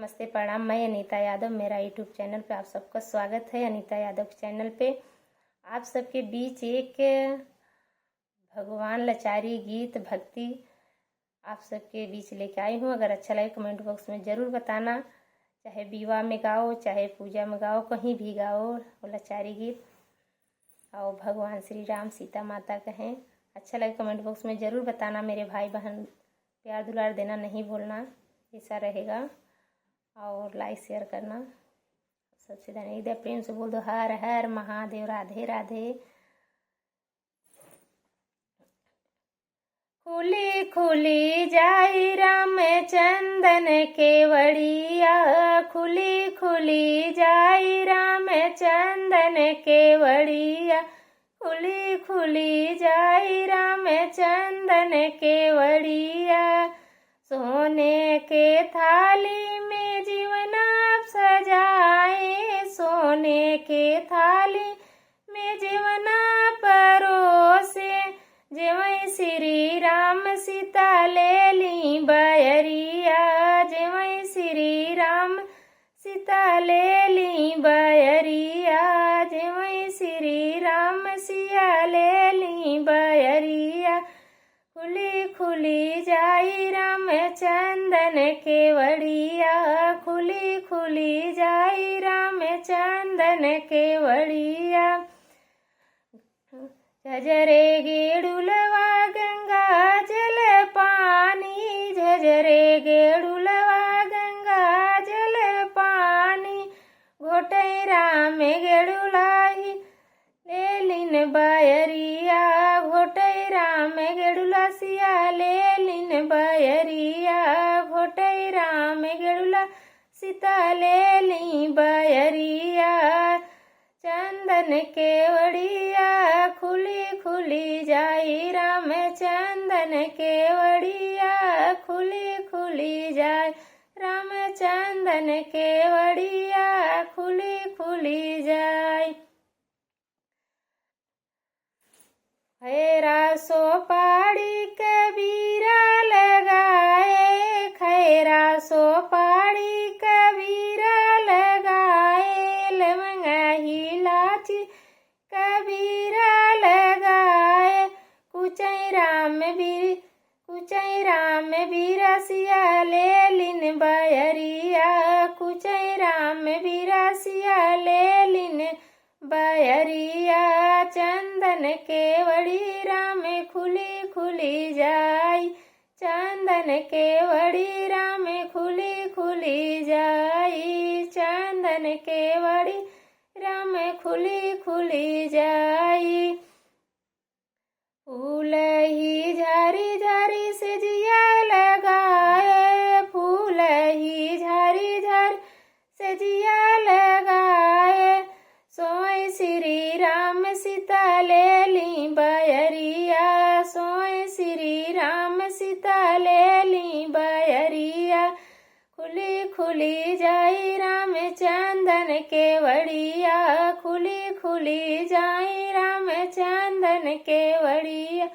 नमस्ते प्रणाम। मैं अनीता यादव, मेरा यूट्यूब चैनल पे आप सबका स्वागत है। अनीता यादव के चैनल पे आप सबके बीच एक भगवान लाचारी गीत भक्ति आप सबके बीच लेके आई हूँ। अगर अच्छा लगे कमेंट बॉक्स में ज़रूर बताना। चाहे विवाह में गाओ, चाहे पूजा में गाओ, कहीं भी गाओ वो लाचारी गीत और भगवान श्री राम सीता माता कहें। अच्छा लगे कमेंट बॉक्स में ज़रूर बताना। मेरे भाई बहन प्यार दुलार देना नहीं भूलना, ऐसा रहेगा। और लाइक शेयर करना। सबसे धन्यवाद। प्रेम से बोल दो हर हर महादेव, राधे राधे। खुली खुली जाई राम चंदन केवड़िया, खुली खुली जाई राम चंदन केवड़िया, खुली खुली जाई राम चंदन केवड़िया। सोने के थाली में जीवन आप सजाए, सोने के थाली में जीवन परोसे। जेवै श्री राम सीता ले ली बयरिया, जेवै श्री राम सीता ले ली बयरिया, जेवै श्री राम सिया ले ली बयरिया। खुली खुली जाई राम चंदन केवड़िया, खुली खुली जाई राम चंदन केवड़िया। झझरे गेड़ुलवा गंगा जल पानी, झझरे गेड़ुलवा गंगा जल पानी। घोटई राम गेड़ुलाही ले लिन बयरिया, घोटई राम गेड़ुला सिया ले लिन बयरिया, घोटई राम गेड़ुला सीता ले ली बयरिया। चंदन केवड़िया खुली खुली जाई राम चंदन केवड़िया, खुली खुली जाई राम चंदन केवड़िया, खुली खुली जाई। खैरा सोपाड़ी कबीरा लगाए, खैरा सोपाड़ी कबीरा लगाए, लवंगा इलायची कबीरा लगाए। कुचई राम बीरसिया ले लिन बयरिया, कुचई राम बीरसिया ले लिन बयरिया। चंदन केवड़ी राम खुली खुली जाई, चंदन केवड़ी राम खुली खुली जाई, चंदन केवड़ी राम खुली खुली जाई। फूल ही झारी झारी से जिया लगाए, फूल ही झारी झारी से जिया लगाए। सोई श्री राम सीता ले ली बयरिया, सोई श्री राम सीता ले ली बयरिया। खुली खुली जाई राम चंदन केवड़िया, खुली खुली जाई राम चंदन केवड़िया,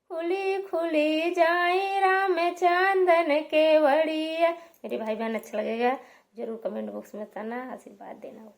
खुली खुली जाई राम चंदन केवड़िया। मेरे भाई बहन अच्छा लगेगा जरूर कमेंट बॉक्स में बताना, आशीर्वाद देना।